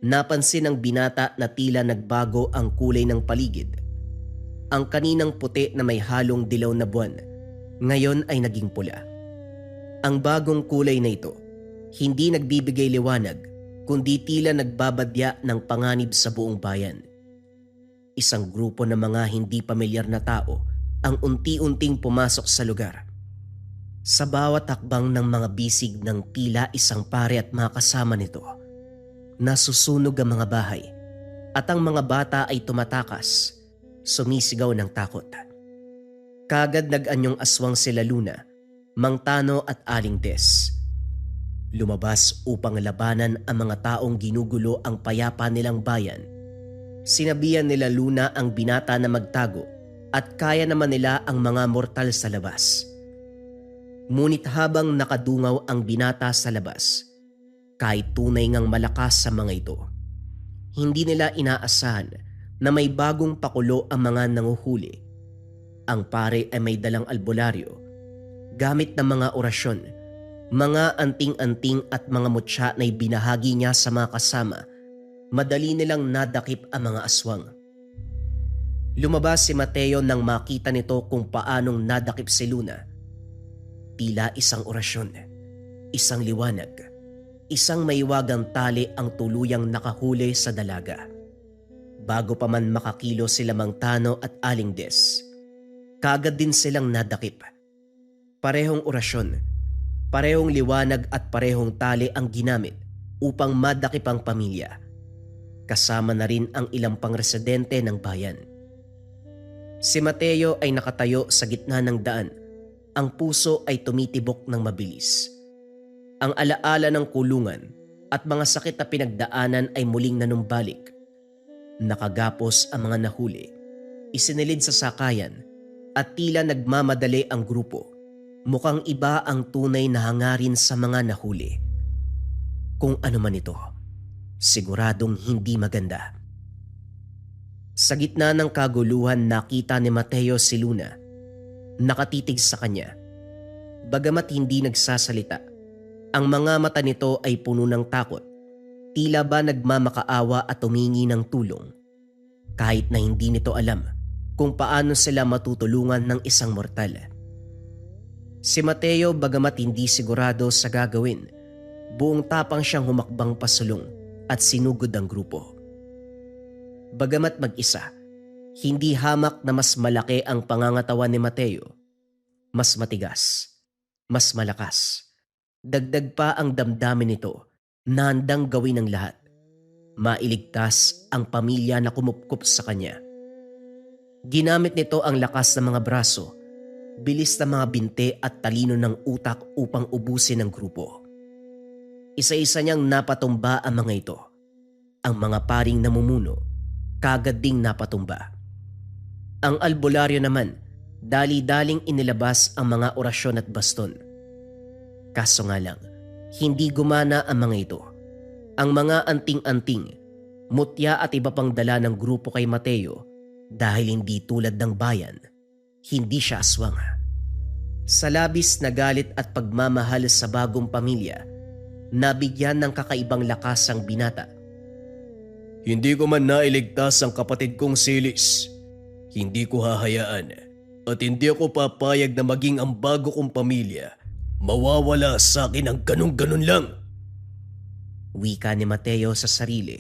Napansin ng binata na tila nagbago ang kulay ng paligid. Ang kaninang puti na may halong dilaw na buwan, ngayon ay naging pula. Ang bagong kulay na ito, hindi nagbibigay liwanag, kundi tila nagbabadya ng panganib sa buong bayan. Isang grupo ng mga hindi pamilyar na tao ang unti-unting pumasok sa lugar. Sa bawat hakbang ng mga bisig ng tila isang pare at mga kasama nito, nasusunog ang mga bahay at ang mga bata ay tumatakas, sumisigaw ng takot. Kagad nag-anyong aswang sila Luna, Mang Tano at Aling Des. Lumabas upang labanan ang mga taong ginugulo ang payapa nilang bayan. Sinabihan nila Luna ang binata na magtago at kaya naman nila ang mga mortal sa labas. Ngunit habang nakadungaw ang binata sa labas, kahit tunay ngang malakas sa mga ito, hindi nila inaasahan na may bagong pakulo ang mga nanguhuli. Ang pare ay may dalang albularyo, gamit ng mga orasyon, mga anting-anting at mga mutya na ibinahagi niya sa mga kasama. Madali nilang nadakip ang mga aswang. Lumabas si Mateo nang makita nito kung paanong nadakip si Luna. Tila isang orasyon, isang liwanag, isang maiwagang tali ang tuluyang nakahuli sa dalaga. Bago pa man makakilo sila Mang Tano at Aling Des, kaagad din silang nadakip. Parehong orasyon, parehong liwanag at parehong tali ang ginamit upang madakip ang pamilya. Kasama na rin ang ilang pang residente ng bayan. Si Mateo ay nakatayo sa gitna ng daan. Ang puso ay tumitibok ng mabilis. Ang alaala ng kulungan at mga sakit na pinagdaanan ay muling nanumbalik. Nakagapos ang mga nahuli, isinilid sa sakayan at tila nagmamadali ang grupo. Mukhang iba ang tunay na hangarin sa mga nahuli. Kung ano man ito, siguradong hindi maganda. Sa gitna ng kaguluhan, nakita ni Mateo si Luna. Nakatitig sa kanya. Bagamat hindi nagsasalita, ang mga mata nito ay puno ng takot. Tila ba nagmamakaawa at humingi ng tulong. Kahit na hindi nito alam kung paano sila matutulungan ng isang mortal. Si Mateo, bagamat hindi sigurado sa gagawin, buong tapang siyang humakbang pasulong at sinugod ang grupo. Bagamat mag-isa, hindi hamak na mas malaki ang pangangatawan ni Mateo. Mas matigas, mas malakas. Dagdag pa ang damdamin nito na handang gawin ang lahat. Mailigtas ang pamilya na kumupkup sa kanya. Ginamit nito ang lakas ng mga braso, bilis ng mga binte at talino ng utak upang ubusin ang grupo. Isa-isa niyang napatumba ang mga ito. Ang mga paring namumuno, kagad ding napatumba. Ang albularyo naman, dali-daling inilabas ang mga orasyon at baston. Kaso nga lang, hindi gumana ang mga ito. Ang mga anting-anting, mutya at iba pang dala ng grupo kay Mateo dahil hindi tulad ng bayan, hindi siya aswang. Sa labis na galit at pagmamahal sa bagong pamilya, nabigyan ng kakaibang lakas ang binata. Hindi ko man nailigtas ang kapatid kong Silis. Hindi ko hahayaan at hindi ako papayag na maging ang bago kong pamilya mawawala sa akin ang ganun-ganun lang. Wika ni Mateo sa sarili.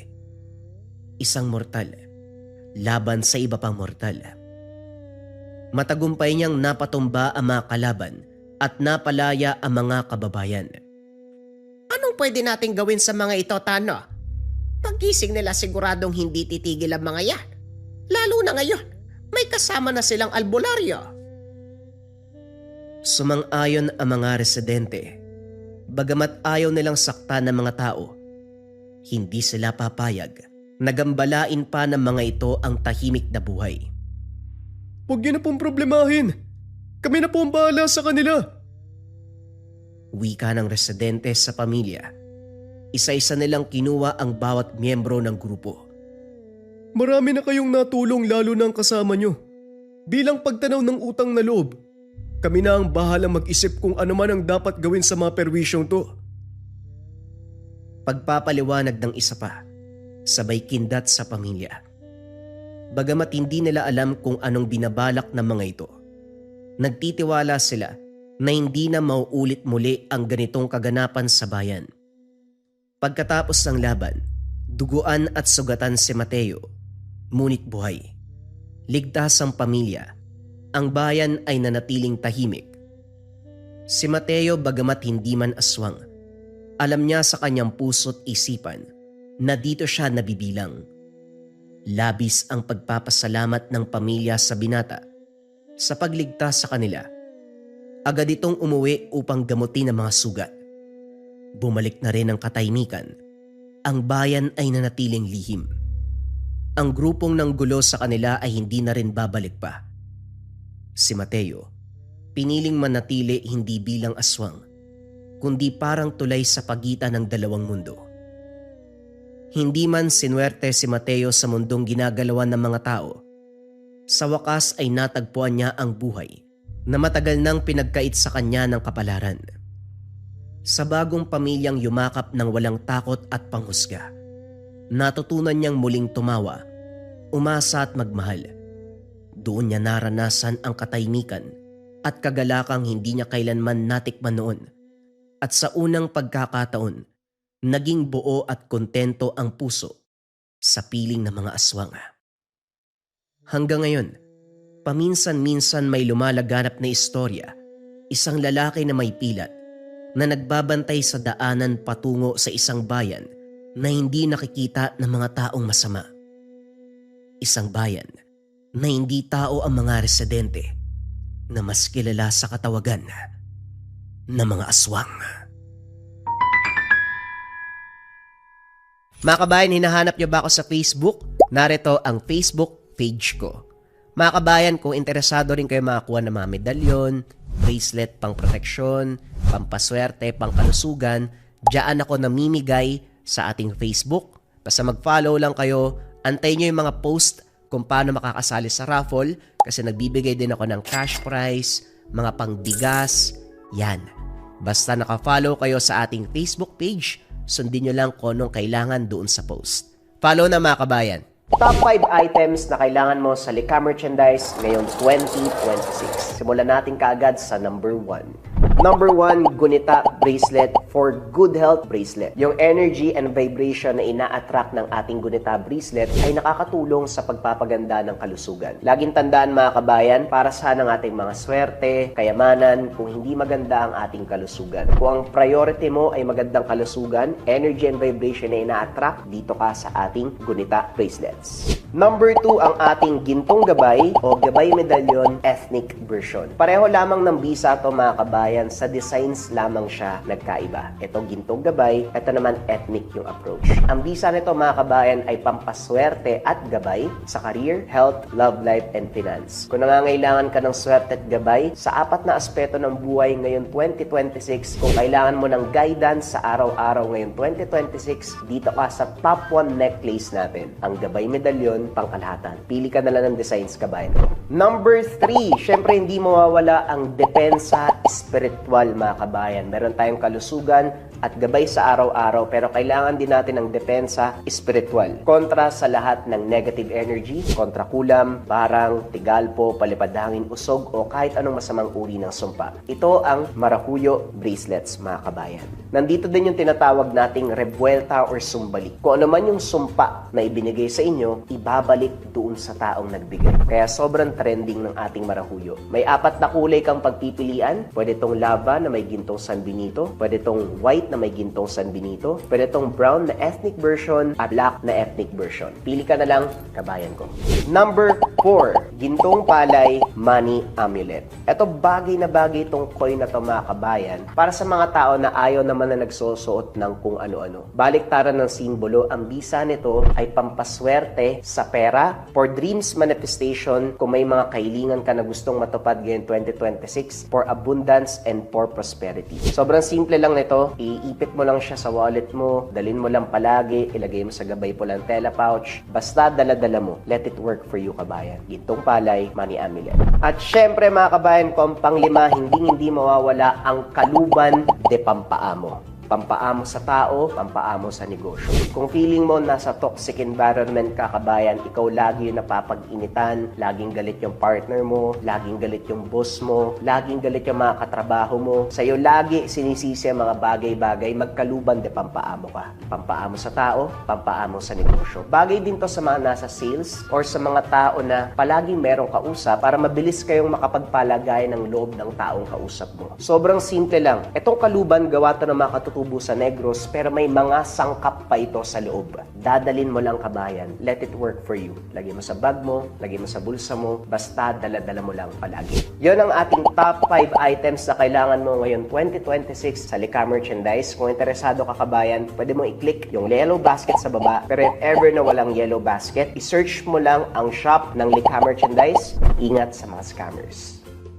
Isang mortal, laban sa iba pang mortal. Matagumpay niyang napatumba ang mga kalaban at napalaya ang mga kababayan. Anong pwede nating gawin sa mga ito, Tano? Paggising nila siguradong hindi titigil ang mga yan. Lalo na ngayon, may kasama na silang albularyo. Sumang-ayon ang mga residente. Bagamat ayaw nilang sakta ng mga tao, hindi sila papayag. Nagambalain pa ng mga ito ang tahimik na buhay. Huwag niyo na pong problemahin. Kami na po ang bahala sa kanila. Wika ng residente sa pamilya. Isa-isa nilang kinuha ang bawat miyembro ng grupo. Marami na kayong natulong lalo na ang kasama nyo. Bilang pagtanaw ng utang na loob, kami na ang bahalang mag-isip kung ano man ang dapat gawin sa mga perwisyong to. Pagpapaliwanag ng isa pa, sabay kindat sa pamilya. Bagamat hindi nila alam kung anong binabalak ng mga ito, nagtitiwala sila na hindi na mauulit muli ang ganitong kaganapan sa bayan. Pagkatapos ng laban, duguan at sugatan si Mateo, ngunit buhay. Ligtas ang pamilya. Ang bayan ay nanatiling tahimik. Si Mateo, bagamat hindi man aswang, alam niya sa kanyang puso't isipan na dito siya nabibilang. Labis ang pagpapasalamat ng pamilya sa binata sa pagligtas sa kanila. Agad itong umuwi upang gamutin ang mga sugat. Bumalik na rin ang katahimikan. Ang bayan ay nanatiling lihim. Ang grupong nanggulo sa kanila ay hindi na rin babalik pa. Si Mateo, piniling manatili hindi bilang aswang, kundi parang tulay sa pagitan ng dalawang mundo. Hindi man sinuwerte si Mateo sa mundong ginagalawan ng mga tao, sa wakas ay natagpuan niya ang buhay na matagal nang pinagkait sa kanya ng kapalaran. Sa bagong pamilyang yumakap ng walang takot at panghusga, natutunan niyang muling tumawa, umasa at magmahal. Doon niya naranasan ang katahimikan at kagalakang hindi niya kailanman natikman noon. At sa unang pagkakataon, naging buo at kontento ang puso sa piling ng mga aswang. Hanggang ngayon, paminsan-minsan may lumalaganap na istorya, isang lalaki na may pilat na nagbabantay sa daanan patungo sa isang bayan na hindi nakikita ng mga taong masama. Isang bayan na hindi tao ang mga residente na mas kilala sa katawagan na mga aswang. Mga kabayan, hinahanap niyo ba ako sa Facebook? Narito ang Facebook page ko. Mga kabayan, kung interesado rin kayo makakuha ng mga medalyon, bracelet pang proteksyon, pampaswerte, pang kalusugan, diyan ako namimigay sa ating Facebook. Basta mag-follow lang kayo, antayin nyo yung mga post kung paano makakasali sa raffle kasi nagbibigay din ako ng cash prize, mga pangbigas, yan. Basta naka-follow kayo sa ating Facebook page, sundin nyo lang kung anong kailangan doon sa post. Follow na mga kabayan. Top 5 items na kailangan mo sa Lika Merchandise ngayong 2026. Simulan natin kaagad sa number 1. Number 1, Gunita Bracelet for Good Health Bracelet. Yung energy and vibration na ina-attract ng ating Gunita Bracelet ay nakakatulong sa pagpapaganda ng kalusugan. Laging tandaan mga kabayan, para saan ang ating mga swerte, kayamanan, kung hindi maganda ang ating kalusugan. Kung ang priority mo ay magandang kalusugan, energy and vibration na ina-attract, dito ka sa ating Gunita Bracelets. Number 2, ang ating Gintong Gabay o Gabay Medallion Ethnic Version. Pareho lamang ng bisa to mga kabayan, sa designs lamang siya nagkaiba. Ito Gintong Gabay, ito naman ethnic yung approach. Ang bisa nito mga kabayan ay pampaswerte at gabay sa career, health, love life, and finance. Kung nangangailangan ka ng swerte at gabay sa apat na aspeto ng buhay ngayon 2026, kung kailangan mo ng guidance sa araw-araw ngayon 2026, dito ka sa top 1 necklace natin, ang Gabay Medallion pangkalahatan. Pili ka na lang ng designs kabayan. Number 3, syempre hindi mawawala ang depensa spiritual mga kabayan. Meron tayong kalusugan at gabay sa araw-araw pero kailangan din natin ng depensa spiritual. Kontra sa lahat ng negative energy, kontra kulam, barang, tigalpo, palipad hangin, usog o kahit anong masamang uri ng sumpa. Ito ang Maracuyo Bracelets mga kabayan. Nandito din yung tinatawag nating revuelta or sumbalik. Kung ano man yung sumpa na ibinigay sa inyo, ibabalik doon sa taong nagbigay. Kaya sobrang trending ng ating Maracuyo. May 4 na kulay kang pagpipilian. Pwede tong lava na may gintong San Benito, pwede tong white na may gintong San Benito, pwede tong brown na ethnic version at black na ethnic version. Pili ka na lang, kabayan ko. Number 4, Gintong Palay Money Amulet. Ito bagay na bagay itong coin na to mga kabayan para sa mga tao na ayaw naman na nagsusuot ng kung ano-ano. Baliktaran ng simbolo, ang bisa nito ay pampaswerte sa pera, for dreams manifestation, kung may mga kahilingan ka na gustong matupad ngayon 2026, for abundance and for prosperity. Sobrang simple lang nito, iipit mo lang siya sa wallet mo, dalhin mo lang palagi, ilagay mo sa gabay pulantela pouch, basta dala-dala mo. Let it work for you kabayan. Gintong Palay Money Amulet. At syempre mga kabayan ko, ang panglima, hindi mawawala ang Kaluban de Pampaamo. Pampaamo sa tao, pampaamo sa negosyo. Kung feeling mo nasa toxic environment ka kabayan, ikaw lagi yung napapag-initan, laging galit yung partner mo, laging galit yung boss mo, laging galit yung mga katrabaho mo, sa'yo lagi sinisisi ang mga bagay-bagay, magkaluban de pampaamo ka. Pampaamo sa tao, pampaamo sa negosyo. Bagay din to sa mga nasa sales or sa mga tao na palaging merong kausap para mabilis kayong makapagpalagay ng loob ng taong kausap mo. Sobrang simple lang. Itong kaluban, gawa to ng mga tubo sa Negros pero may mga sangkap pa ito sa loob. Dadalin mo lang kabayan. Let it work for you. Lagay mo sa bag mo, lagay mo sa bulsa mo, basta dala-dala mo lang palagi. Yon ang ating top 5 items na kailangan mo ngayon 2026 sa Likha Merchandise. Kung interesado ka kabayan, pwede mo i-click yung yellow basket sa baba. Pero if ever na walang yellow basket, i-search mo lang ang shop ng Likha Merchandise. Ingat sa mga scammers.